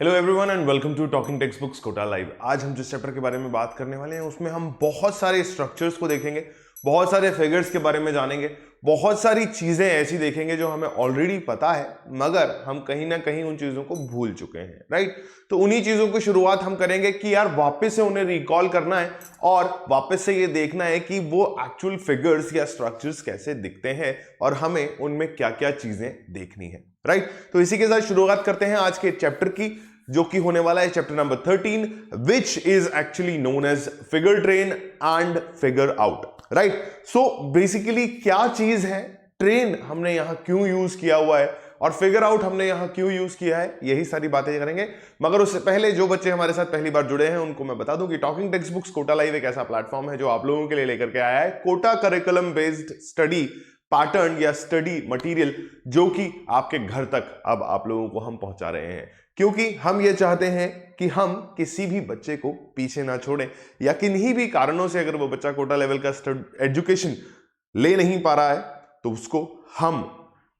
Hello everyone and welcome to talking text books Kota live. आज हम जिस चैप्टर के बारे में बात करने वाले हैं उसमें हम बहुत सारे स्ट्रक्चर्स को देखेंगे, बहुत सारे फिगर्स के बारे में जानेंगे, बहुत सारी चीजें ऐसी देखेंगे जो हमें ऑलरेडी पता है मगर हम कहीं ना कहीं उन चीजों को भूल चुके हैं, राइट। तो उन्हीं चीजों की शुरुआत हम करेंगे कि यार वापस से उन्हें रिकॉल करना है और वापस से ये देखना है कि वो एक्चुअल फिगर्स या स्ट्रक्चर्स कैसे दिखते हैं और हमें उनमें क्या क्या चीजें देखनी है, राइट। तो इसी के साथ शुरुआत करते हैं आज के चैप्टर की, जो कि होने वाला है chapter number 13, which is actually known as figure train and figure out, right. So basically क्या चीज है, ट्रेन हमने यहां क्यों यूज किया हुआ है और फिगर आउट हमने यहां क्यों यूज किया है, यही सारी बातें करेंगे। मगर उससे पहले जो बच्चे हमारे साथ पहली बार जुड़े हैं उनको मैं बता दूं कि talking text books Kota live एक ऐसा प्लेटफॉर्म है जो आप लोगों के लिए लेकर के आया है Kota curriculum based study pattern या स्टडी मटेरियल, जो कि आपके घर तक अब आप लोगों को हम पहुंचा रहे हैं, क्योंकि हम ये चाहते हैं कि हम किसी भी बच्चे को पीछे ना छोड़ें या किन्हीं भी कारणों से अगर वो बच्चा कोटा लेवल का एजुकेशन ले नहीं पा रहा है तो उसको हम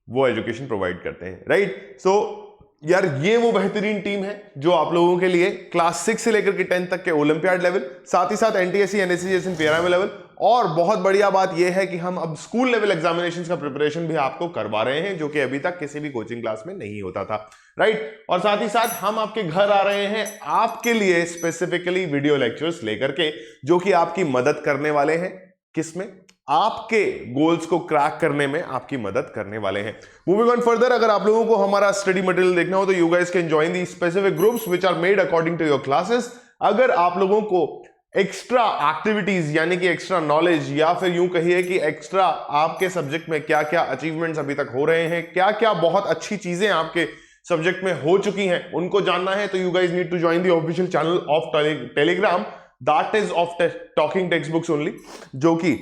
वो एजुकेशन प्रोवाइड करते हैं, राइट। सो यार ये वो बेहतरीन टीम है जो आप लोगों के लिए क्लास 6 से लेकर के 10 तक के ओलंपियाड लेवल, साथ ही साथ एनटीएससी एनएससी जैसे पीआरएम लेवल, और बहुत बढ़िया बात यह है कि हम अब स्कूल लेवल एग्जामिनेशंस का प्रिपरेशन भी आपको करवा रहे हैं, जो कि अभी तक किसी भी कोचिंग क्लास में नहीं होता था, राइट। और साथ ही साथ हम आपके घर आ रहे हैं आपके लिए स्पेसिफिकली वीडियो लेक्चर्स लेकर के, जो कि आपकी मदद करने वाले हैं, किसमें, आपके गोल्स को क्रैक करने में आपकी मदद करने वाले हैं। मूविंग ऑन फर्दर, अगर आप लोगों को हमारा स्टडी मटेरियल देखना हो तो you guys can join the specific groups which are made according to your classes. अगर आप लोगों को एक्स्ट्रा एक्टिविटीज यानी कि एक्स्ट्रा नॉलेज या फिर यूं कहिए कि एक्स्ट्रा आपके सब्जेक्ट में क्या क्या अचीवमेंट्स अभी तक हो रहे हैं, क्या क्या बहुत अच्छी चीजें आपके सब्जेक्ट में हो चुकी हैं, उनको जानना है तो you guys need to join the official channel of Telegram, that is of talking text books only, जो कि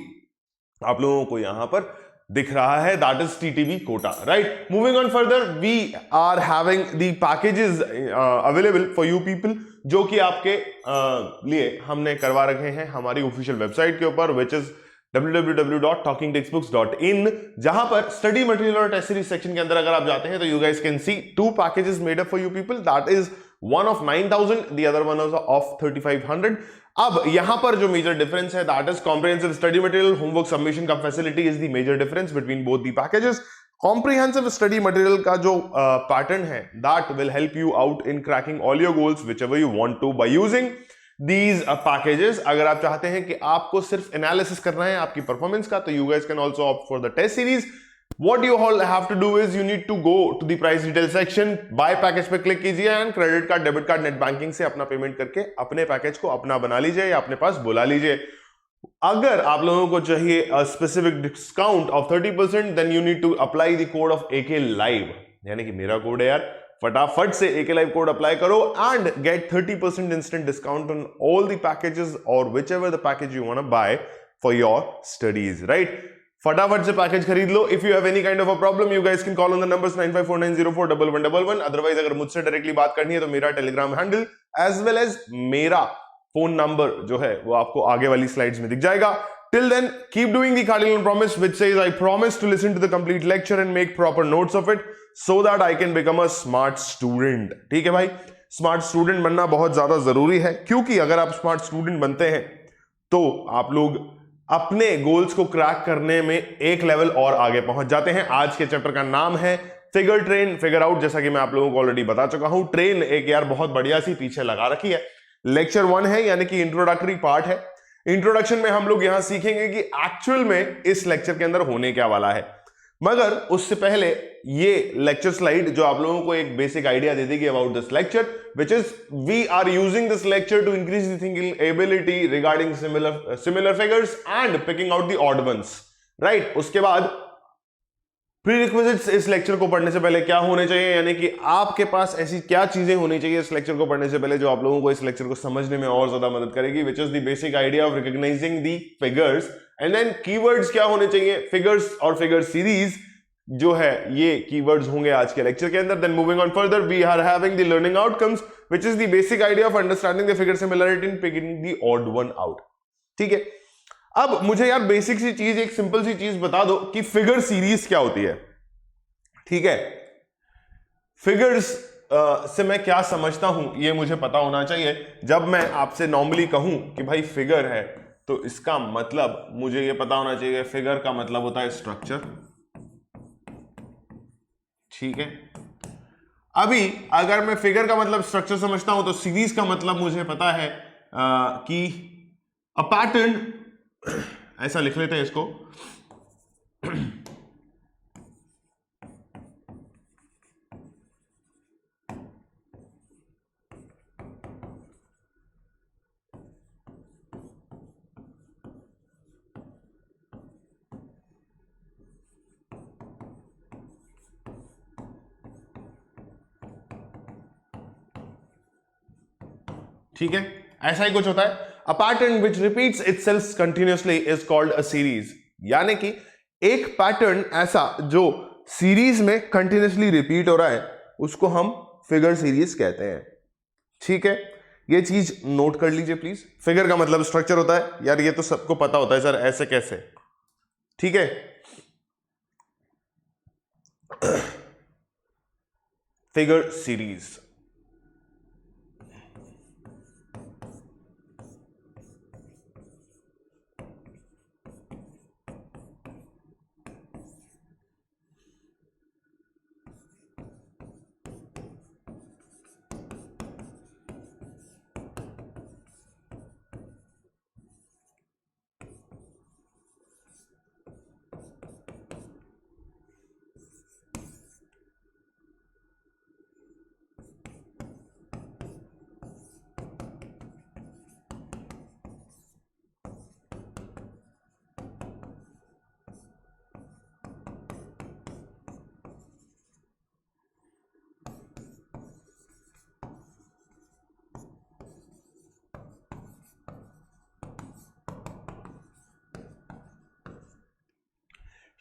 आप लोगों को यहां पर दिख रहा है, that is TTB Kota, right. Moving on further, we are having the packages available for you people, जो कि आपके लिए हमने करवा रखे हैं हमारी ऑफिशियल वेबसाइट के ऊपर, विच इज www.talkingtextbooks.in, जहां पर स्टडी मटेरियल और टेस्ट सीरीज सेक्शन के अंदर अगर आप जाते हैं तो you guys can see 2 packages made up for you people, that is one of 9,000, the other one is of 3,500. अब यहां पर जो मेजर डिफरेंस है, that is comprehensive study material homework submission का facility is the major difference between both the packages. Comprehensive study material का जो pattern है, that will help you out in cracking all your goals whichever you want to buy using these packages. अगर आप चाहते हैं कि आपको सिर्फ एनालिसिस करना है आपकी परफॉर्मेंस का, तो you guys can also opt for the test series. What you all have to do is you need to go to the price detail section, buy package पे क्लिक कीजिए and credit card, debit card, net banking से अपना payment करके अपने package को अपना बना लीजिए या अपने पास बुला लीजिए। अगर आप लोगों को चाहिए a specific discount of 30%, then you need to apply the code of AK Live, यानी कि मेरा कोड है यार, फटाफट से AK Live कोड अप्लाई करो and gate 30% instant discount on all the packages or whichever the package you want to buy for your studies, right? फटाफट से पैकेज खरीद लो। If you have any kind of a problem you guys can call on the numbers 9549041111। Otherwise अगर मुझसे directly बात करनी है तो मेरा Telegram handle as well as मेरा फोन नंबर जो है वो आपको आगे वाली स्लाइड्स में दिख जाएगा। Till then keep doing the cardinal promise which says I promise to listen to the complete lecture and make proper notes of it so that I can become a smart student. ठीक है भाई, smart student बनना बहुत ज्यादा जरूरी है, क्योंकि अगर आप स्मार्ट स्टूडेंट बनते हैं तो आप लोग अपने गोल्स को क्रैक करने में एक लेवल और आगे पहुंच जाते हैं। आज के चैप्टर का नाम है फिगर ट्रेन फिगर आउट, जैसा कि मैं आप लोगों को ऑलरेडी बता चुका हूं। ट्रेन एक यार बहुत बढ़िया सी पीछे लगा रखी है। लेक्चर 1 है यानी कि इंट्रोडक्टरी पार्ट है। इंट्रोडक्शन में हम लोग यहां सीखेंगे कि एक्चुअल में इस लेक्चर के अंदर होने क्या वाला है, मगर उससे पहले ये लेक्चर स्लाइड जो आप लोगों को एक बेसिक आइडिया दे देगी about this lecture, which is we are using this lecture to increase the thinking ability regarding similar figures and picking out the odd ones, right? उसके बाद प्रीरिक्विजिट्स इस लेक्चर को पढ़ने से पहले क्या होने चाहिए, यानी कि आपके पास ऐसी क्या चीजें होनी चाहिए इस लेक्चर को पढ़ने से पहले जो आप लोगों को इस लेक्चर को समझने में और ज्यादा मदद करेगी, which is the basic idea of recognizing the figures, and then keywords क्या होने चाहिए, फिगर्स और फिगर सीरीज जो है ये कीवर्ड्स होंगे आज के लेक्चर के अंदर। Then moving on further we are having the learning outcomes which is the basic idea of understanding the figure similarity in picking the odd one out. ठीक है, अब मुझे यार बेसिक सी चीज, एक सिंपल सी चीज बता दो कि फिगर सीरीज क्या होती है। ठीक है, फिगर्स से मैं क्या समझता हूं ये मुझे पता होना चाहिए। जब मैं आपसे नॉर्मली कहूं कि भाई फिगर है तो इसका मतलब मुझे ये पता होना चाहिए, फिगर का मतलब होता है स्ट्रक्चर, ठीक है। अभी अगर मैं फिगर का मतलब स्ट्रक्चर समझता हूं तो सीरीज का मतलब मुझे पता है कि अ पैटर्न, ऐसा लिख लेते हैं इसको, ठीक है, ऐसा ही कुछ होता है। A pattern which repeats itself continuously is called a series, यानी कि एक पैटर्न ऐसा जो सीरीज में कंटिन्यूअसली रिपीट हो रहा है उसको हम फिगर सीरीज कहते हैं, ठीक है। ये चीज नोट कर लीजिए प्लीज। फिगर का मतलब स्ट्रक्चर होता है, यार ये तो सबको पता होता है सर, ऐसे कैसे, ठीक है। फिगर सीरीज,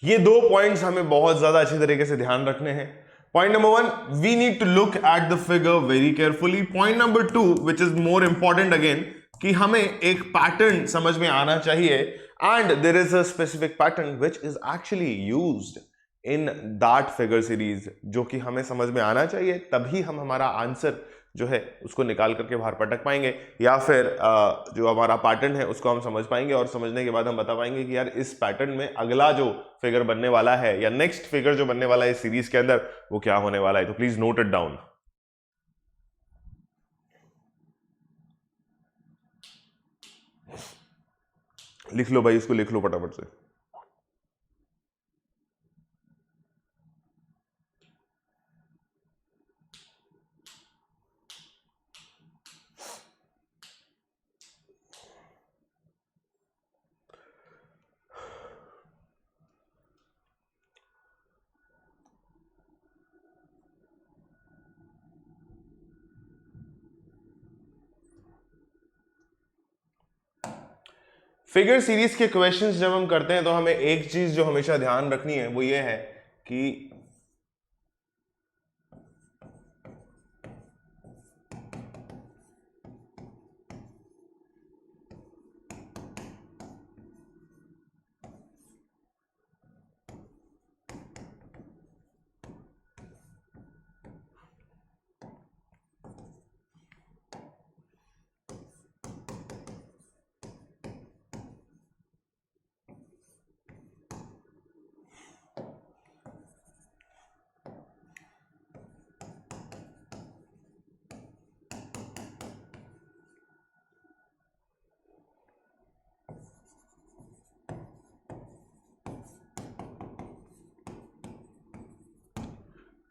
ये दो पॉइंट्स हमें बहुत ज्यादा अच्छे तरीके से ध्यान रखने हैं। Point number 1, we need to look at the figure very carefully. Point number 2, which is more important again, कि हमें एक पैटर्न समझ में आना चाहिए and there is a specific pattern which is actually used in that figure series, जो कि हमें समझ में आना चाहिए, तभी हम हमारा आंसर जो है उसको निकाल करके बाहर पटक पाएंगे, या फिर जो हमारा पैटर्न है उसको हम समझ पाएंगे और समझने के बाद हम बता पाएंगे कि यार इस पैटर्न में अगला जो फिगर बनने वाला है या नेक्स्ट फिगर जो बनने वाला है इस सीरीज के अंदर वो क्या होने वाला है। तो प्लीज नोट इट डाउन। लिख लो भाई, इसको लिख लो फटाफट से। फिगर सीरीज के क्वेश्चंस जब हम करते हैं तो हमें एक चीज जो हमेशा ध्यान रखनी है वो ये है कि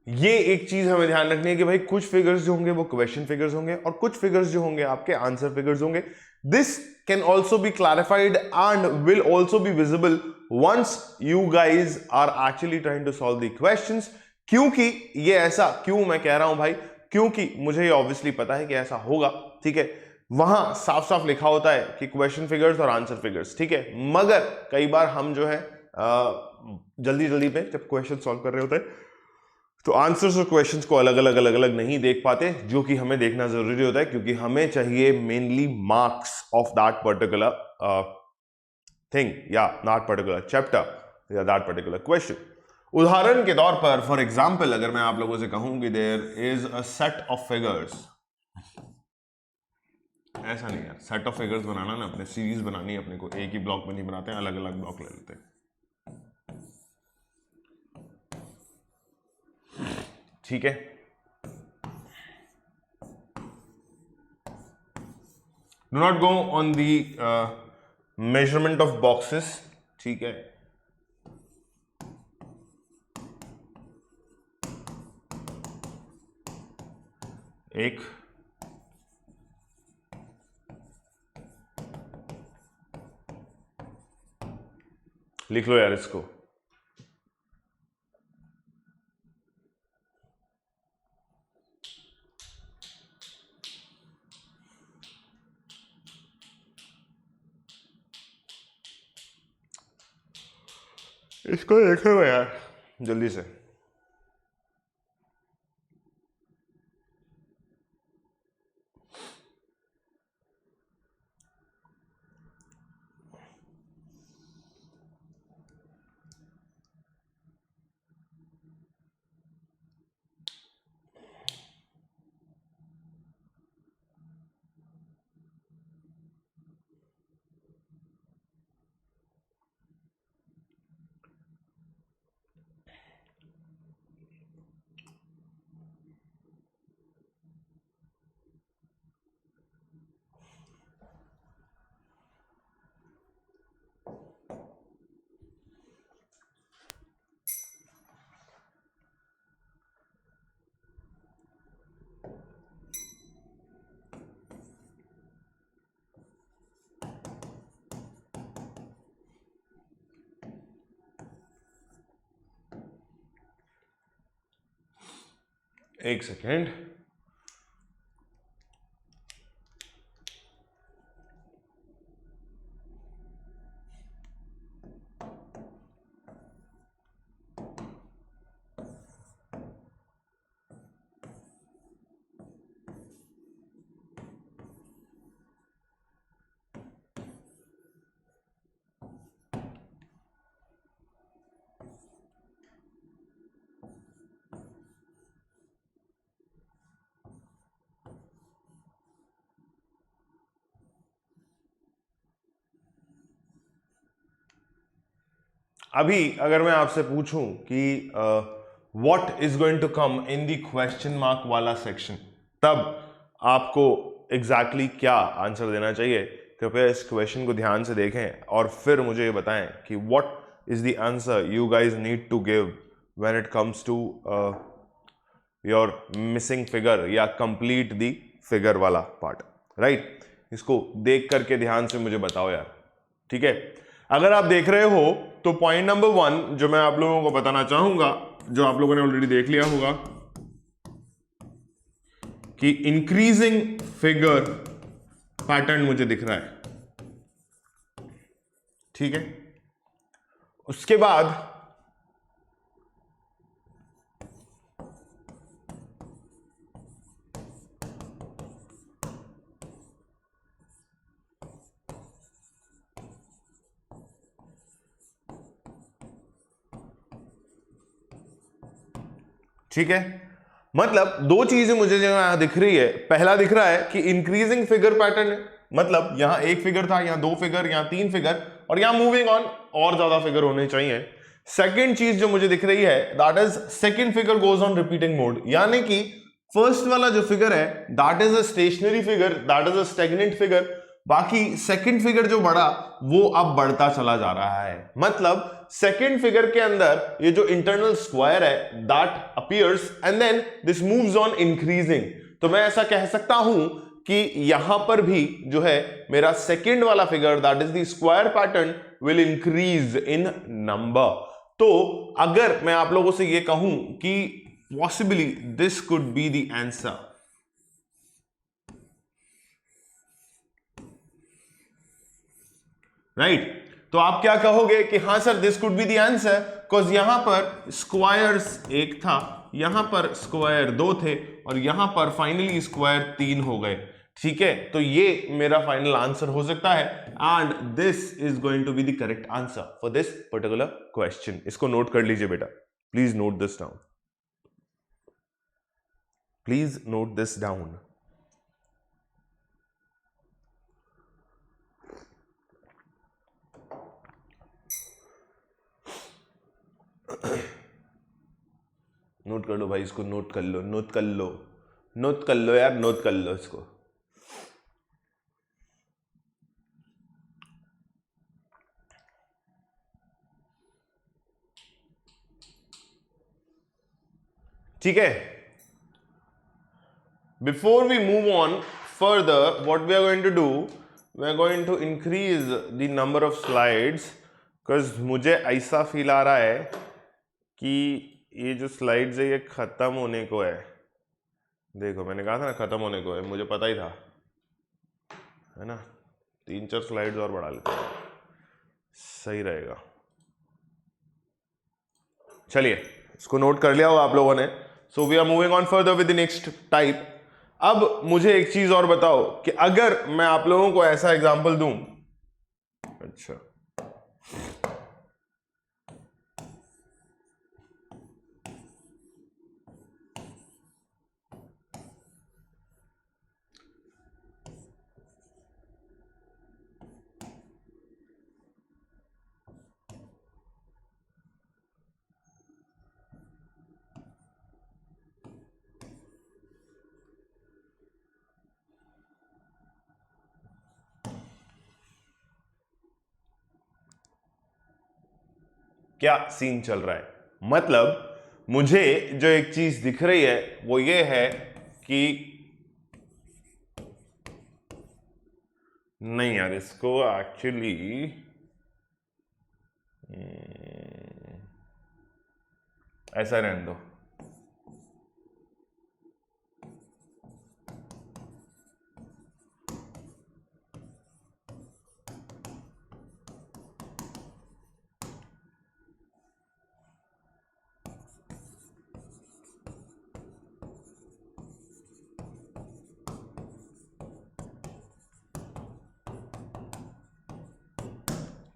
ये एक चीज हमें ध्यान रखनी है कि भाई कुछ फिगर्स जो होंगे वो क्वेश्चन फिगर्स होंगे और कुछ फिगर्स जो होंगे आपके आंसर फिगर्स होंगे। This can also be clarified and will also be visible once you guys are actually trying to solve the questions. क्योंकि ये ऐसा क्यों मैं कह रहा हूं भाई, क्योंकि मुझे ये ऑब्वियसली पता है कि ऐसा होगा, ठीक है। वहां साफ साफ लिखा होता है कि क्वेश्चन फिगर्स और आंसर फिगर्स, ठीक है। मगर कई बार हम जो है जल्दी जल्दी पे जब क्वेश्चन सॉल्व कर रहे होते हैं तो आंसर्स और क्वेश्चंस को अलग अलग नहीं देख पाते, जो कि हमें देखना जरूरी होता है क्योंकि हमें चाहिए mainly marks of that particular thing या दैट पर्टिकुलर चैप्टर या दैट पर्टिकुलर क्वेश्चन। उदाहरण के तौर पर फॉर एग्जाम्पल अगर मैं आप लोगों से कहूं कि there is a set of figures, ऐसा नहीं यार, सेट ऑफ फिगर्स बनाना ना, अपने सीरीज बनानी है अपने को, एक ही ब्लॉक में नहीं बनाते हैं, अलग अलग ब्लॉक ले लेते हैं, ठीक है। Do not go on the measurement of boxes, ठीक है। एक लिख लो यार इसको, इसको देखो यार जल्दी से। एक सेकेंड, अभी अगर मैं आपसे पूछूं कि what is going to come in the question mark वाला सेक्शन, तब आपको एग्जैक्टली क्या आंसर देना चाहिए? कृपया इस क्वेश्चन को ध्यान से देखें और फिर मुझे ये बताएं कि what is the answer you guys need to give when it comes to your missing figure या कंप्लीट द फिगर वाला पार्ट, राइट? इसको देख करके ध्यान से मुझे बताओ यार, ठीक है। अगर आप देख रहे हो तो पॉइंट नंबर 1 जो मैं आप लोगों को बताना चाहूंगा, जो आप लोगों ने ऑलरेडी देख लिया होगा, कि इंक्रीजिंग फिगर पैटर्न मुझे दिख रहा है, ठीक है। उसके बाद ठीक है, मतलब दो चीजें मुझे जो यहां दिख रही है। पहला दिख रहा है कि इंक्रीजिंग फिगर पैटर्न है, मतलब यहां एक फिगर था, यहां 2 फिगर, यहां 3 फिगर, और यहां मूविंग ऑन और ज्यादा फिगर होने चाहिए। सेकंड चीज जो मुझे दिख रही है, that is second figure goes on repeating mode, यानी कि फर्स्ट वाला जो फिगर है that is a stationary figure, that is a stagnant figure. बाकी सेकंड फिगर जो बढ़ा वो अब बढ़ता चला जा रहा है, मतलब सेकंड फिगर के अंदर ये जो इंटरनल स्क्वायर है that appears and then this moves on increasing. तो मैं ऐसा कह सकता हूं कि यहां पर भी जो है मेरा सेकंड वाला figure that is the square pattern will increase in number. तो अगर मैं आप लोगों से ये कहूं कि possibly this could be the answer, right? तो आप क्या कहोगे कि हाँ sir this could be the answer, because यहां पर स्क्वायर्स एक था, यहां पर स्क्वायर 2 थे, और यहां पर फाइनली स्क्वायर 3 हो गए, ठीक है। तो ये मेरा फाइनल आंसर हो सकता है, and this is going to be the correct answer for this particular question. इसको नोट कर लीजिए बेटा। Please note this down. Please note this down. Note कर लो भाई इसको, नोट कर लो, नोट कर लो, नोट कर लो यार, नोट कर लो इसको। ठीक है, before we move on further, what we are going to do, we are going to increase the number of slides, because मुझे ऐसा फील आ रहा है कि ये जो स्लाइड्स है ये खत्म होने को है। देखो मैंने कहा था ना खत्म होने को है, मुझे पता ही था, है ना। 3-4 स्लाइड्स और बढ़ा लेते हैं, सही रहेगा। चलिए इसको नोट कर लिया होगा आप लोगों ने। So we are moving on further with the next type. अब मुझे एक चीज और बताओ कि अगर मैं आप लोगों को ऐसा एग्जांपल दूं, अच्छा क्या सीन चल रहा है, मतलब मुझे जो एक चीज दिख रही है वो ये है कि नहीं यार, इसको एक्चुअली ऐसा रहने दो।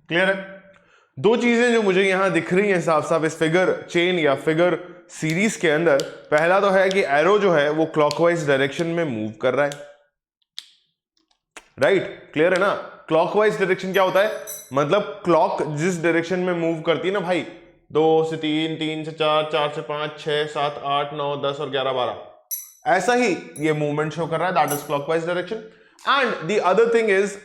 क्लियर है? दो चीजें जो मुझे यहां दिख रही हैं साफ साफ इस फिगर चेन या फिगर सीरीज के अंदर, पहला तो है कि एरो जो है वो क्लॉकवाइज डायरेक्शन में मूव कर रहा है, राइट? क्लियर है ना? क्लॉकवाइज डायरेक्शन क्या होता है, मतलब क्लॉक जिस डायरेक्शन में मूव करती है ना भाई, 2 से 3, 3 से 4, 4 से 5, 6, 7, 8, 9, 10 और 11, 12, ऐसा ही ये मूवमेंट शो कर रहा है, that is clockwise direction. And the other thing is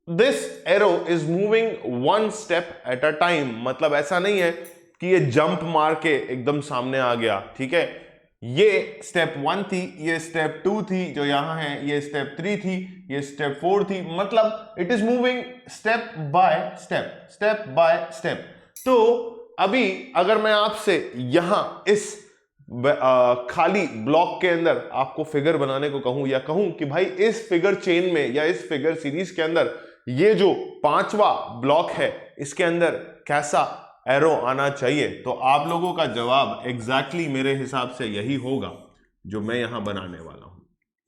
this arrow is moving 1 step at a time, मतलब ऐसा नहीं है कि ये जंप मार के एकदम सामने आ गया, ठीक है? ये स्टेप 1 थी, ये स्टेप 2 थी जो यहां है, ये स्टेप 3 थी, ये स्टेप 4 थी, मतलब it is moving step by step, step by step. तो अभी अगर मैं आपसे यहां इस खाली ब्लॉक के अंदर आपको फिगर बनाने को कहूं, या कहूं कि भाई इस फिगर चेन में या इस फिगर सीरीज के अंदर ये जो 5वां ब्लॉक है इसके अंदर कैसा एरो आना चाहिए, तो आप लोगों का जवाब एग्जैक्टली मेरे हिसाब से यही होगा जो मैं यहां बनाने वाला हूं,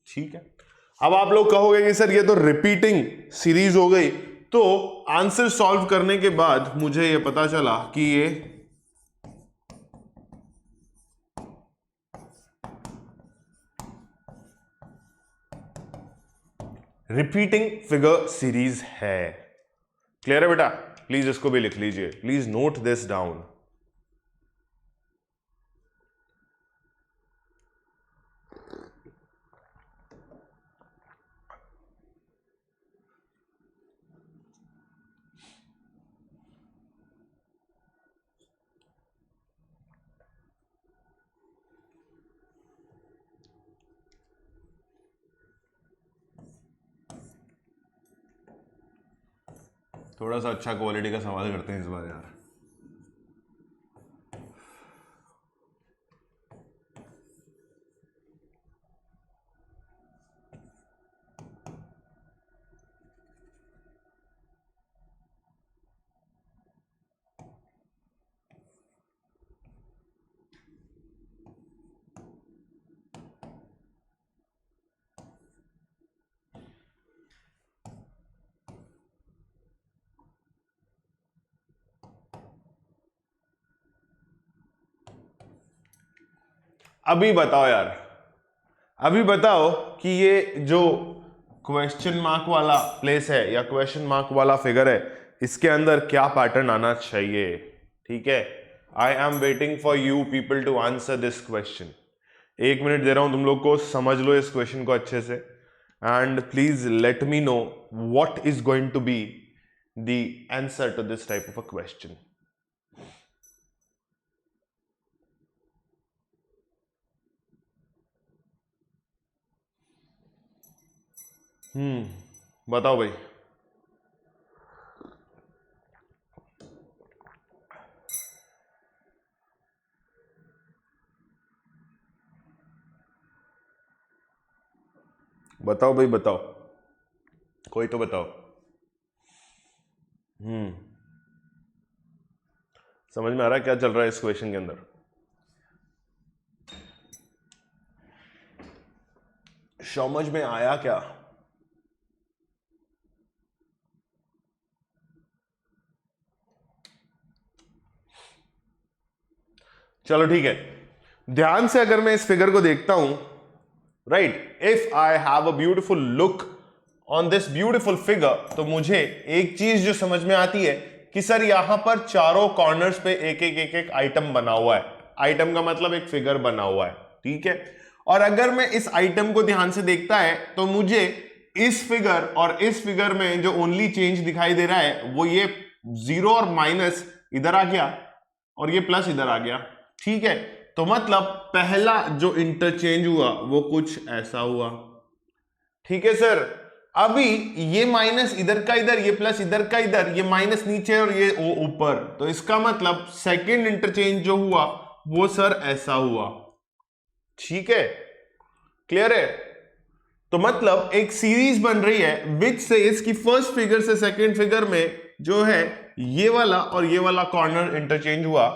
ठीक है? अब आप लोग कहोगे कि सर ये तो रिपीटिंग सीरीज हो गई, तो आंसर सॉल्व करने के बाद मुझे ये पता चला कि ये रिपीटिंग फिगर सीरीज है। क्लियर है बेटा? प्लीज इसको भी लिख लीजिए, प्लीज नोट दिस डाउन। थोड़ा सा अच्छा क्वालिटी का सवाल करते हैं इस बार यार। अभी बताओ यार, अभी बताओ कि ये जो क्वेश्चन मार्क वाला प्लेस है या क्वेश्चन मार्क वाला फिगर है, इसके अंदर क्या पैटर्न आना चाहिए? ठीक है, I am waiting for you people to answer this question. 1 minute दे रहा हूं तुम लोग को, समझ लो इस क्वेश्चन को अच्छे से, and please let me know what is going to be the answer to this type of a question. बताओ भाई। बताओ भाई बताओ, कोई तो बताओ। समझ में आ रहा है क्या चल रहा है इस क्वेश्चन के अंदर? समझ में आया क्या? चलो ठीक है, ध्यान से अगर मैं इस फिगर को देखता हूं, right, if I have a beautiful look on this beautiful figure, तो मुझे एक चीज जो समझ में आती है कि सर यहां पर चारों कॉर्नर्स पे एक एक एक एक आइटम बना हुआ है। आइटम का मतलब एक फिगर बना हुआ है, ठीक है। और अगर मैं इस आइटम को ध्यान से देखता है तो मुझे इस फिगर और इस फिगर में जो ओनली चेंज दिखाई दे रहा है वो ये 0 और माइनस इधर आ गया और ये प्लस इधर आ गया, ठीक है। तो मतलब पहला जो इंटरचेंज हुआ वो कुछ ऐसा हुआ, ठीक है सर। अभी ये माइनस इधर का इधर, ये प्लस इधर का इधर, ये माइनस नीचे और ये ऊपर, तो इसका मतलब सेकंड इंटरचेंज जो हुआ वो सर ऐसा हुआ, ठीक है, क्लियर है। तो मतलब एक सीरीज बन रही है विच से इसकी फर्स्ट फिगर से सेकंड फिगर में जो है ये वाला और ये वाला कॉर्नर इंटरचेंज हुआ,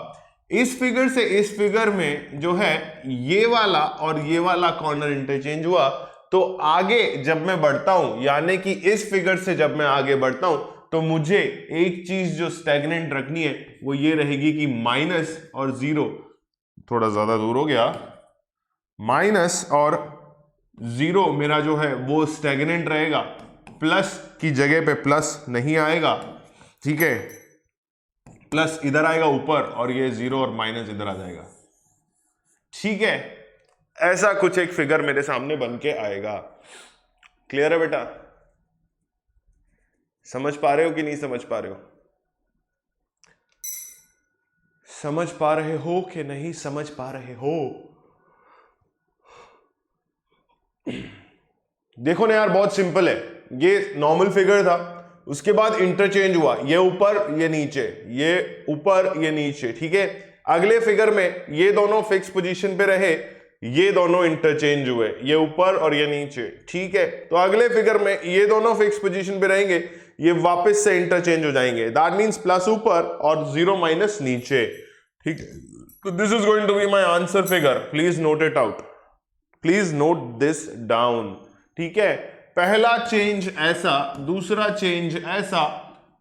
इस फिगर से इस फिगर में जो है ये वाला और ये वाला कॉर्नर इंटरचेंज हुआ। तो आगे जब मैं बढ़ता हूं, यानी कि इस फिगर से जब मैं आगे बढ़ता हूं, तो मुझे एक चीज जो स्टैग्नेंट रखनी है वो ये रहेगी कि माइनस और 0, थोड़ा ज्यादा दूर हो गया, माइनस और 0 मेरा जो है वो स्टैग्नेंट रहेगा, प्लस की जगह पे प्लस नहीं आएगा, ठीक है, प्लस इधर आएगा ऊपर और ये 0 और माइनस इधर आ जाएगा, ठीक है। ऐसा कुछ एक फिगर मेरे सामने बन के आएगा। क्लियर है बेटा? समझ पा रहे हो कि नहीं समझ पा रहे हो? समझ पा रहे हो कि नहीं समझ पा रहे हो? देखो ना यार, बहुत सिंपल है। ये नॉर्मल फिगर था, उसके बाद इंटरचेंज हुआ, ये ऊपर ये नीचे, ये ऊपर ये नीचे, ठीक है। अगले फिगर में ये दोनों फिक्स पोजीशन पे रहे, ये दोनों इंटरचेंज हुए, ये ऊपर और ये नीचे, ठीक है। तो अगले फिगर में ये दोनों फिक्स पोजीशन पे रहेंगे, ये वापस से इंटरचेंज हो जाएंगे, दैट मींस प्लस ऊपर और 0 माइनस नीचे, ठीक है। तो this is going to be my answer figure, please note it out, please note this down, ठीक है। पहला चेंज ऐसा, दूसरा चेंज ऐसा,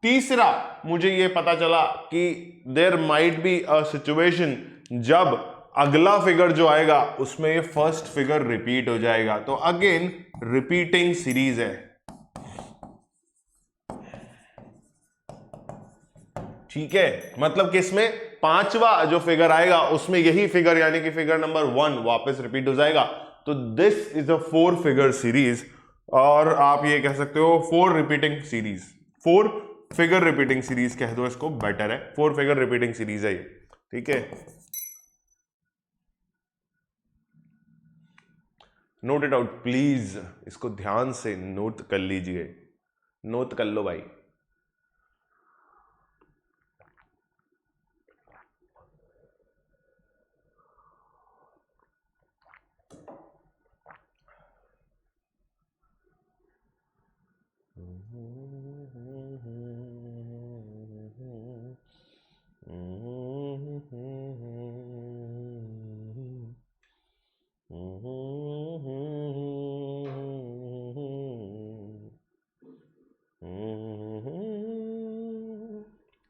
तीसरा मुझे ये पता चला कि there might be a situation जब अगला फिगर जो आएगा उसमें ये फर्स्ट फिगर रिपीट हो जाएगा, तो अगेन रिपीटिंग सीरीज है, ठीक है। मतलब कि इसमें पांचवा जो फिगर आएगा उसमें यही फिगर यानी कि फिगर नंबर 1 वापस रिपीट हो जाएगा। तो this is a 4 figure series, और आप ये कह सकते हो 4 repeating series, 4 figure repeating series कह दो इसको, बेटर है, 4 फिगर रिपीटिंग सीरीज है ये, ठीक है। नोट इट आउट प्लीज, इसको ध्यान से नोट कर लीजिए, नोट कर लो भाई।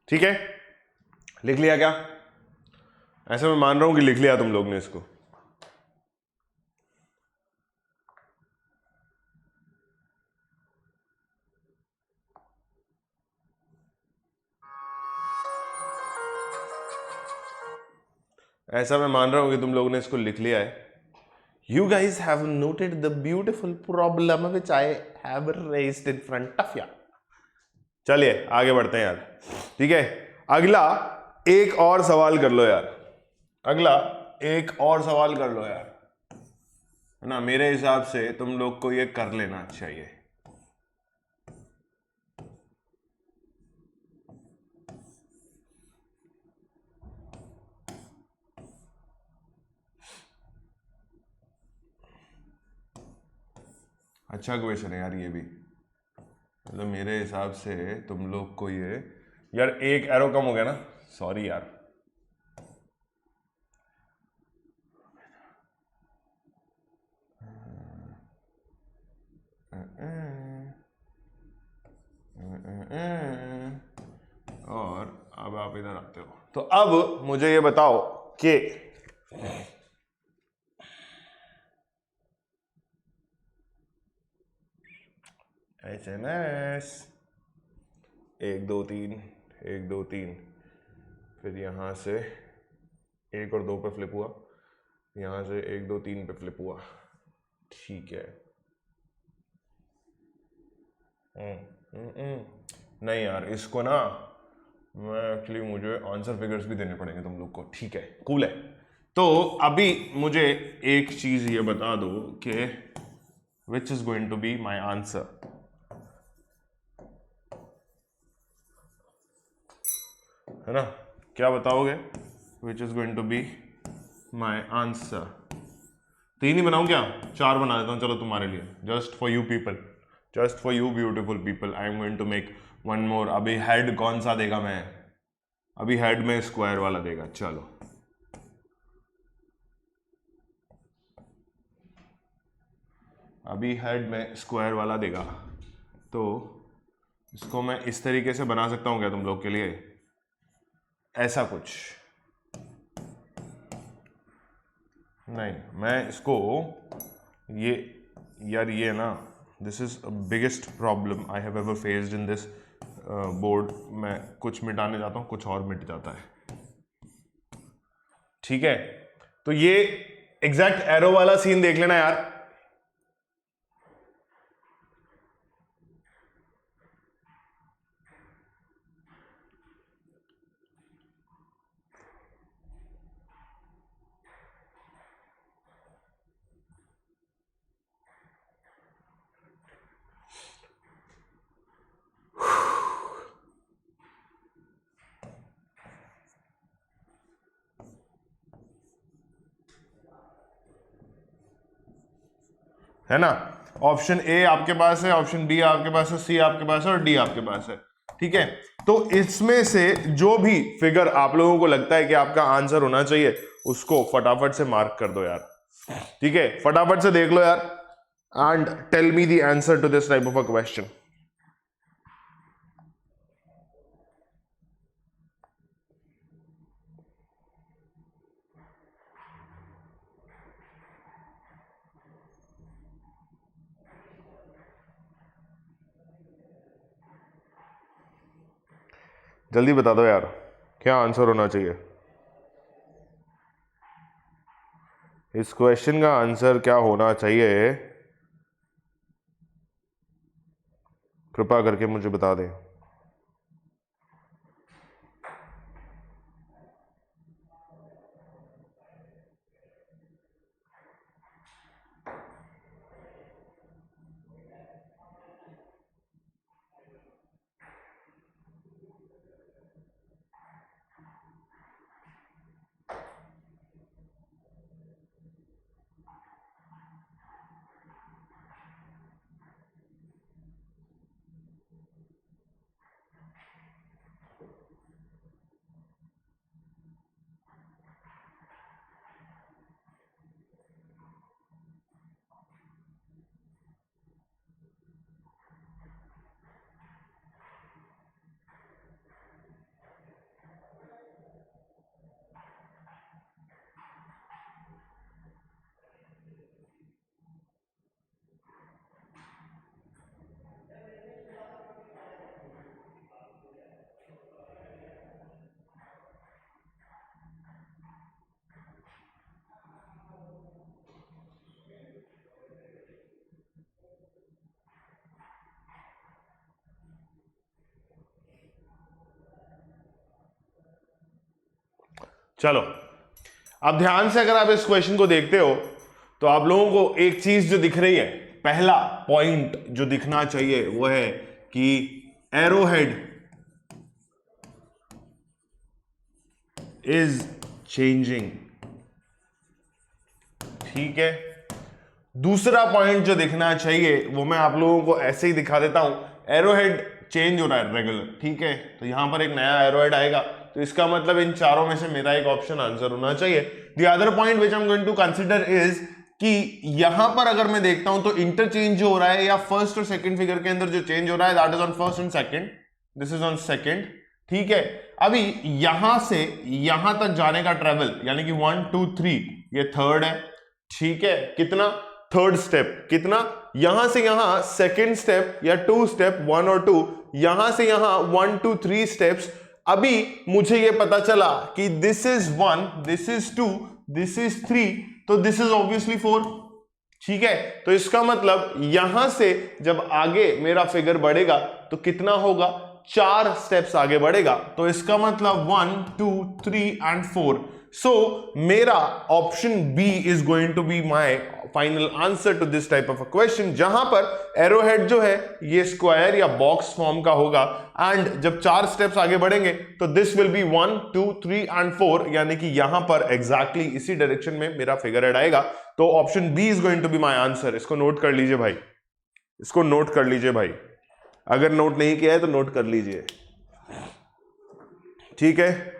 ठीक है, लिख लिया क्या? ऐसे मैं मान रहा हूं कि लिख लिया तुम लोग ने इसको। ऐसा मैं मान रहा हूं कि तुम लोगों ने इसको लिख लिया है। You guys have noted the beautiful problem which I have raised in front of you. चलिए आगे बढ़ते हैं यार। ठीक है, अगला एक और सवाल कर लो यार, अगला एक और सवाल कर लो यार, है ना। मेरे हिसाब से तुम लोग को ये कर लेना चाहिए। अच्छा क्वेश्चन है यार ये भी, मतलब मेरे हिसाब से तुम लोग को ये, यार एक एरो कम हो गया ना, सॉरी यार। और अब आप इधर आते हो, तो अब मुझे ये बताओ कि SMS 1 2 3 1 2 3, फिर यहां से 1 और 2 पे फ्लिप हुआ, यहां से 1 2 3 पे फ्लिप हुआ। ठीक है। नहीं यार, इसको ना मैं एक्चुअली, मुझे आंसर फिगर्स भी देने पड़ेंगे तुम लोग को। ठीक है, कूल है। तो अभी मुझे एक चीज ये बता दो कि which is going to be my answer, है ना। क्या बताओगे? Which is going to be my answer. 3 ही बनाऊं क्या? 4 बना देता हूं, चलो तुम्हारे लिए, just for you people, just for you beautiful people, I am going to make one more. अभी हेड कौन सा देगा मैं? अभी हेड में स्क्वायर वाला देगा। चलो, अभी हेड में स्क्वायर वाला देगा, तो इसको मैं इस तरीके से बना सकता हूं क्या तुम लोग के लिए? ऐसा कुछ नहीं, मैं इसको ये, यार ये ना, this is biggest problem I have ever faced in this board. मैं कुछ मिटाने जाता हूं, कुछ और मिट जाता है। ठीक है, तो ये एग्जैक्ट एरो वाला सीन देख लेना यार। है ना, ऑप्शन ए आपके पास है, ऑप्शन बी आपके पास है, सी आपके पास है और डी आपके पास है। ठीक है, तो इसमें से जो भी फिगर आप लोगों को लगता है कि आपका आंसर होना चाहिए, उसको फटाफट से मार्क कर दो यार। ठीक है, फटाफट से देख लो यार, and tell me the answer to this type of a question. जल्दी बता दो यार, क्या आंसर होना चाहिए? इस क्वेश्चन का आंसर क्या होना चाहिए, कृपा करके मुझे बता दें। चलो अब ध्यान से अगर आप इस क्वेश्चन को देखते हो तो आप लोगों को एक चीज जो दिख रही है, पहला पॉइंट जो दिखना चाहिए वो है कि एरोहेड इज चेंजिंग। ठीक है, दूसरा पॉइंट जो दिखना चाहिए वो मैं आप लोगों को ऐसे ही दिखा देता हूं, एरोहेड चेंज हो रहा है रेगुलर। ठीक है, तो यहां पर एक नया एरोहेड आएगा, तो इसका मतलब इन चारों में से मेरा एक ऑप्शन आंसर होना चाहिए। The other point which I am going to consider is कि यहां पर अगर मैं देखता हूं तो इंटरचेंज जो हो रहा है या फर्स्ट और सेकंड फिगर के अंदर जो चेंज हो रहा है that is on first and second, this is on second. ठीक है, अभी यहां से यहां तक जाने का ट्रेवल यानी कि 1 2 3 ये थर्ड है। ठीक है, कितना थर्ड स्टेप, कितना यहां से यहां सेकंड स्टेप या 2 स्टेप 1 और 2, यहां से यहां 1 2 3 स्टेप्स। अभी मुझे ये पता चला कि this is 1, this is 2, this is 3, तो दिस इज ऑब्वियसली 4। ठीक है, तो इसका मतलब यहां से जब आगे मेरा फिगर बढ़ेगा तो कितना होगा, 4 स्टेप्स आगे बढ़ेगा, तो इसका मतलब 1 2 3 एंड 4। सो मेरा option B is going to be my final answer to this type of a question, जहां पर एरोहेड जो है ये स्क्वायर या बॉक्स फॉर्म का होगा एंड जब 4 स्टेप्स आगे बढ़ेंगे तो दिस विल बी 1 2 3 एंड 4, यानी कि यहां पर एग्जैक्टली इसी डायरेक्शन में मेरा फिगर हेड आएगा। तो option B is going to be my answer. इसको नोट कर लीजिए भाई, इसको नोट कर लीजिए भाई, अगर नोट नहीं किया है तो नोट कर लीजिए। ठीक है,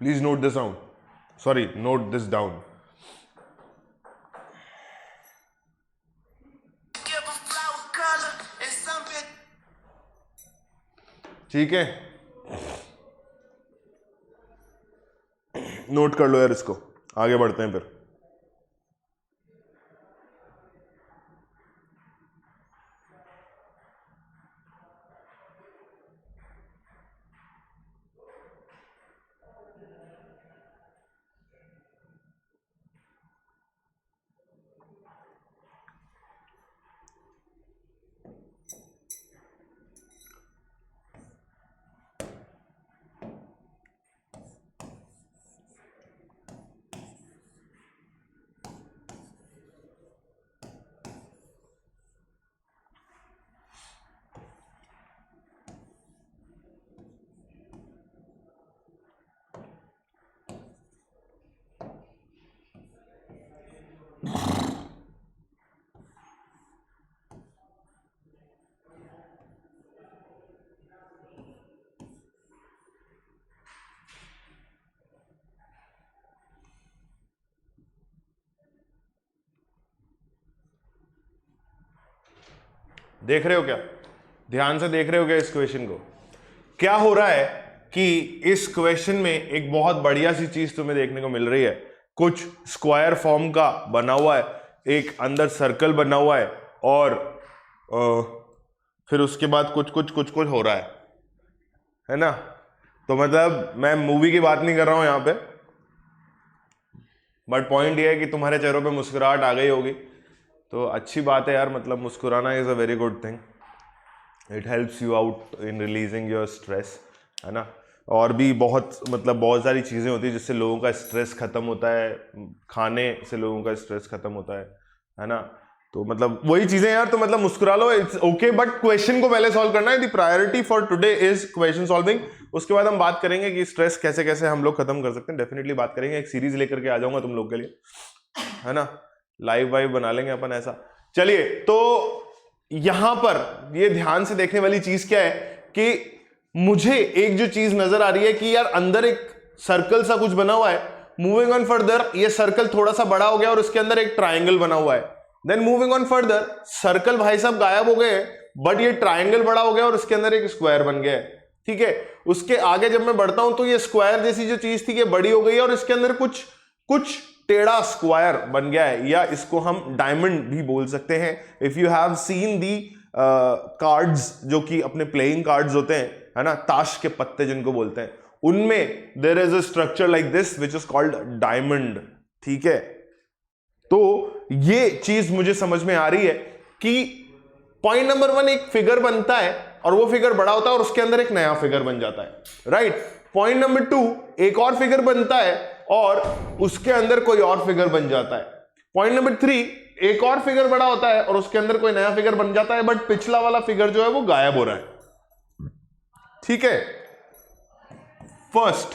please note this down, sorry note this down. ठीक है, नोट कर लो यार इसको, आगे बढ़ते हैं फिर। देख रहे हो क्या, ध्यान से देख रहे हो क्या इस क्वेश्चन को? क्या हो रहा है कि इस क्वेश्चन में एक बहुत बढ़िया सी चीज तुम्हें देखने को मिल रही है, कुछ स्क्वायर फॉर्म का बना हुआ है, एक अंदर सर्कल बना हुआ है और फिर उसके बाद कुछ कुछ कुछ कुछ हो रहा है ना। तो मतलब मैं मूवी की बात नहीं कर रहा हूं यहां पे, बट पॉइंट ये है कि तुम्हारे चेहरों पे मुस्कुराहट आ गई होगी, तो अच्छी बात है यार, मतलब मुस्कुराना is a very good thing, it helps you out in releasing your stress, है ना। और भी बहुत मतलब बहुत सारी चीज़ें होती है जिससे लोगों का स्ट्रेस खत्म होता है, खाने से लोगों का स्ट्रेस खत्म होता है ना। तो मतलब वही चीजें यार, तो मतलब मुस्कुरा लो, इट्स ओके, बट क्वेश्चन को पहले सॉल्व करना है। The priority for today is question solving. उसके बाद हम बात करेंगे कि स्ट्रेस कैसे कैसे हम लोग खत्म कर सकते हैं, डेफिनेटली बात करेंगे, एक सीरीज लेकर के आ जाऊंगा तुम लोग के लिए, है ना, लाइव वाइव बना लेंगे अपन ऐसा। चलिए, तो यहां पर ये ध्यान से देखने वाली चीज क्या है कि मुझे एक जो चीज नजर आ रही है कि यार अंदर एक सर्कल सा कुछ बना हुआ है, मूविंग ऑन फर्दर ये सर्कल थोड़ा सा बड़ा हो गया और उसके अंदर एक ट्राइंगल बना हुआ है, then moving on further circle भाई साहब गायब हो गए, बट ये ट्राइंगल बड़ा हो गया और उसके अंदर एक स्क्वायर बन गया है। ठीक है, उसके आगे जब मैं बढ़ता हूं तो ये स्क्वायर जैसी जो चीज थी ये बड़ी हो गई है और इसके अंदर कुछ कुछ टेढ़ा स्क्वायर बन गया है, या इसको हम डायमंड भी बोल सकते हैं। If you have seen the cards जो कि अपने प्लेइंग कार्ड्स होते हैं, है ना, ताश के पत्ते जिनको बोलते हैं, उनमें there is a structure like this which is called diamond. ठीक है, तो ये चीज मुझे समझ में आ रही है कि पॉइंट नंबर 1 एक फिगर बनता है और वो फिगर बड़ा होता है और उसके अंदर एक नया फिगर बन जाता है, राइट। पॉइंट नंबर 2 एक और फिगर बनता है और उसके अंदर कोई और फिगर बन जाता है। पॉइंट नंबर 3 एक और फिगर बड़ा होता है और उसके अंदर कोई नया फिगर बन जाता है, बट पिछला वाला फिगर जो है वो गायब हो रहा है, ठीक है। फर्स्ट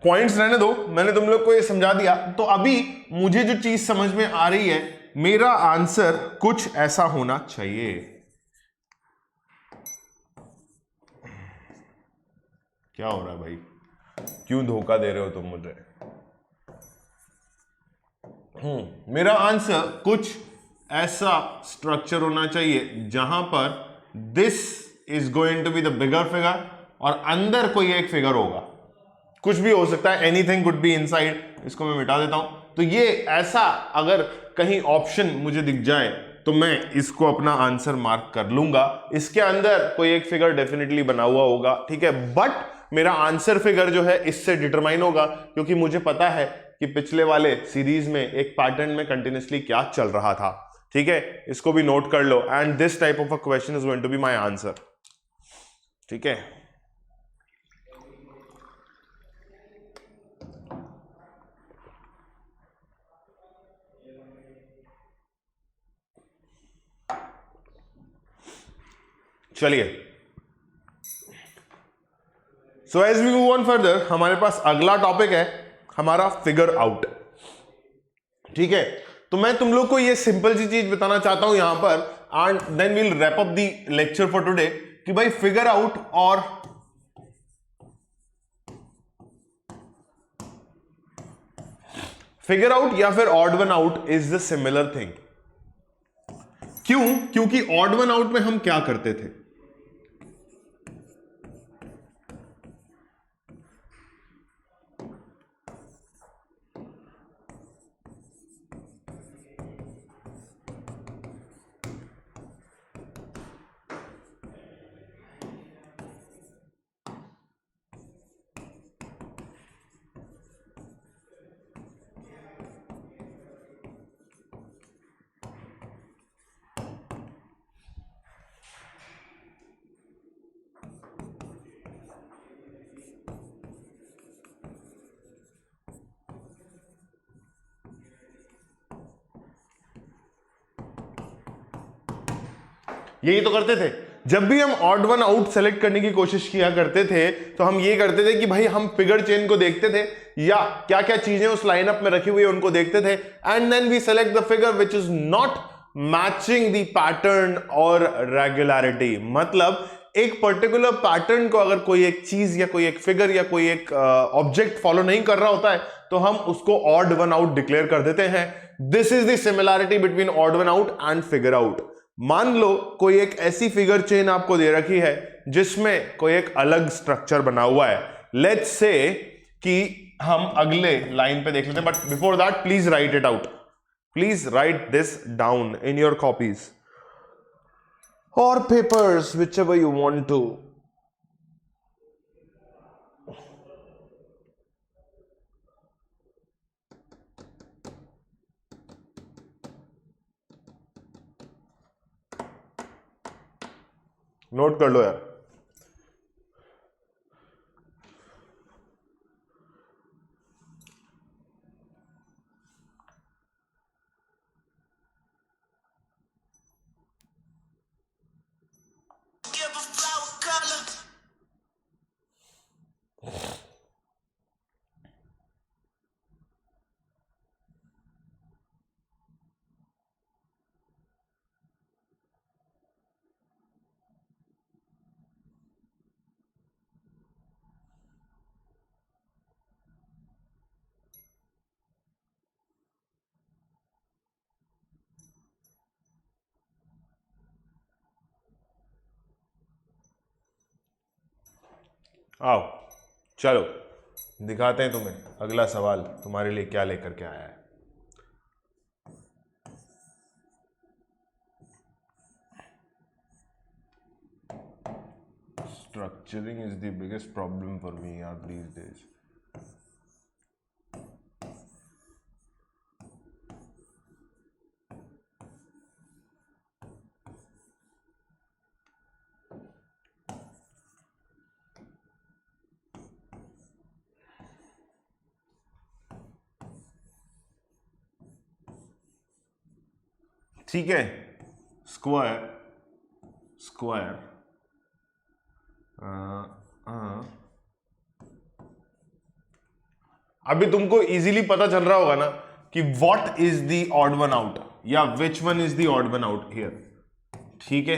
पॉइंट्स रहने दो, मैंने तुम लोग को ये समझा दिया। तो अभी मुझे जो चीज समझ में आ रही है, मेरा आंसर कुछ ऐसा होना चाहिए। क्या हो रहा है भाई, क्यों धोखा दे रहे हो तुम मुझे? मेरा आंसर कुछ ऐसा स्ट्रक्चर होना चाहिए जहां पर this is going to be the bigger figure और अंदर कोई एक फिगर होगा, कुछ भी हो सकता है, एनीथिंग कुड बी इनसाइड। इसको मैं मिटा देता हूं। तो ये ऐसा अगर कहीं ऑप्शन मुझे दिख जाए तो मैं इसको अपना आंसर मार्क कर लूंगा। इसके अंदर कोई एक फिगर डेफिनेटली बना हुआ होगा, ठीक है, बट मेरा आंसर फिगर जो है इससे डिटरमाइन होगा, क्योंकि मुझे पता है कि पिछले वाले सीरीज में एक पैटर्न में कंटिन्यूसली क्या चल रहा था, ठीक है। इसको भी नोट कर लो, and this type of a question is going to be my answer, ठीक है। चलिए, so as we move on further, हमारे पास अगला टॉपिक है हमारा फिगर आउट, ठीक है। तो मैं तुम लोग को ये सिंपल सी चीज बताना चाहता हूं यहां पर, and then we'll wrap up the lecture for today, कि भाई फिगर आउट और फिगर आउट या फिर odd one out is the similar thing. क्यों? क्योंकि ऑड वन आउट में हम क्या करते थे, यही तो करते थे। जब भी हम ऑड वन आउट सेलेक्ट करने की कोशिश किया करते थे तो हम ये करते थे कि भाई हम फिगर चेन को देखते थे या क्या क्या चीजें उस लाइनअप में रखी हुई है उनको देखते थे, and then we select the figure which is not matching the pattern और रेगुलरिटी। मतलब एक पर्टिकुलर पैटर्न को अगर कोई एक चीज या कोई एक फिगर या कोई एक ऑब्जेक्ट फॉलो नहीं कर रहा होता है तो हम उसको ऑड वन आउट डिक्लेयर कर देते हैं। This is the similarity between odd one out and figure out. मान लो कोई एक ऐसी फिगर चेन आपको दे रखी है जिसमें कोई एक अलग स्ट्रक्चर बना हुआ है। लेट्स से कि हम अगले लाइन पे देख लेते हैं, but before that please right it out, please right this down in your copies or papers, whichever you want to. Note कर लो यार। आओ चलो दिखाते हैं तुम्हें अगला सवाल तुम्हारे लिए क्या लेकर के आया है। Structuring is the biggest problem for me yaar these days. ठीक है, स्क्वायर स्क्वायर अभी तुमको इजीली पता चल रहा होगा ना कि what is the odd one out या which one is the odd one out here. ठीक है,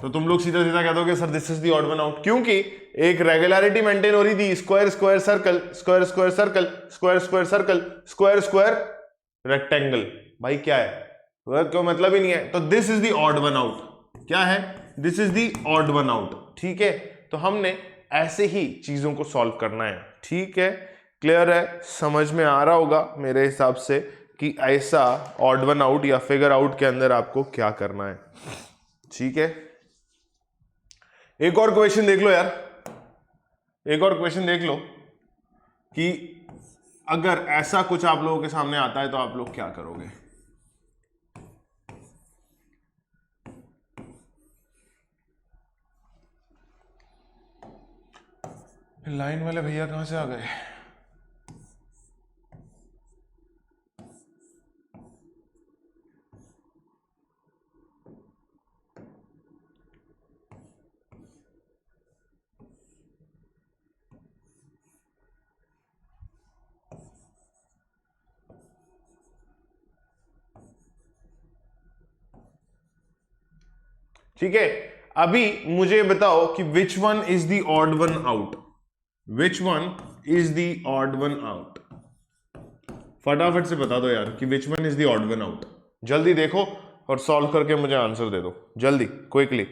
तो तुम लोग सीधा सीधा कह दोगे sir this is the odd one out, क्योंकि एक रेगुलरिटी मेंटेन हो रही थी. Square square circle, square square circle, square square circle, square square rectangle. भाई क्या है, कोई मतलब ही नहीं है. तो this is the odd one out. क्या है, this is the odd one out. ठीक है, तो हमने ऐसे ही चीजों को सॉल्व करना है. ठीक है, क्लियर है, समझ में आ रहा होगा मेरे हिसाब से कि ऐसा ऑड वन आउट या फिगर आउट के अंदर आपको क्या करना है. ठीक है, एक और क्वेश्चन देख लो यार, एक और क्वेश्चन देख लो कि अगर ऐसा कुछ आप लोगों के सामने आता है तो आप लोग क्या करोगे. लाइन वाले भैया कहां से आ गए. ठीक है, अभी मुझे बताओ कि विच one is the odd one out. Which one is the odd one out. फटाफट से बता दो यार कि विच one is the odd one out. जल्दी देखो और सॉल्व करके मुझे आंसर दे दो जल्दी, क्विकली,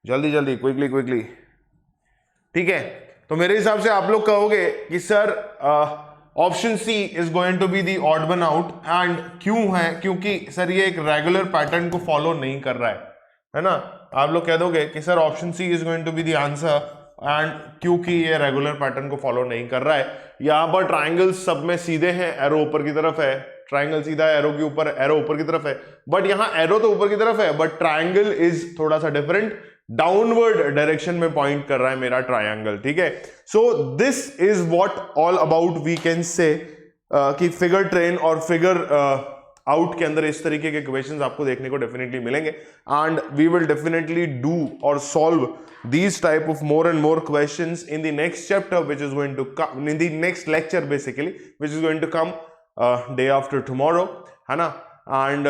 जल्दी जल्दी, क्विकली क्विकली. ठीक है, तो मेरे हिसाब से आप लोग कहोगे कि sir option C is going to be the odd one out. And क्यों है, क्योंकि सर ये एक रेगुलर पैटर्न को फॉलो नहीं कर रहा है ना. आप लोग कह दोगे कि sir option C is going to be the answer, and क्योंकि ये रेगुलर पैटर्न को फॉलो नहीं कर रहा है. यहां पर ट्राइंगल्स सब में सीधे हैं, एरो ऊपर की तरफ है, ट्राइंगल सीधा है, एरो के ऊपर, एरो ऊपर की तरफ है. बट यहां एरो तो ऊपर की तरफ है, बट ट्राइंगल इज थोड़ा सा डिफरेंट, डाउनवर्ड डायरेक्शन में पॉइंट कर रहा है मेरा ट्राइंगल. ठीक है, so this is what all about we can say कि फिगर ट्रेन और फिगर आउट के अंदर इस तरीके के क्वेश्चंस आपको देखने को डेफिनेटली मिलेंगे. And we will definitely do और solve these type of more and more questions in the next chapter, which is going to come in the next lecture basically, which is going to come day after tomorrow, है ना. And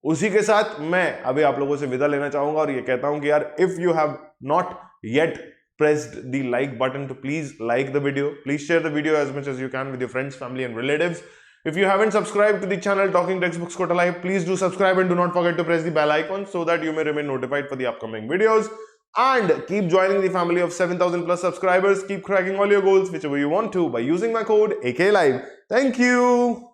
उसी के साथ मैं अभी आप लोगों से विदा लेना चाहूंगा और ये कहता हूं कि यार if you have not yet pressed the like button to please like the video, please share the video as much as you can with your friends, family and relatives. If you haven't subscribed to the channel Talking Textbooks Kota Live, please do subscribe and do not forget to press the bell icon so that you may remain notified for the upcoming videos. And keep joining the family of 7,000 plus subscribers. Keep cracking all your goals whichever you want to by using my code AKLive. Thank you.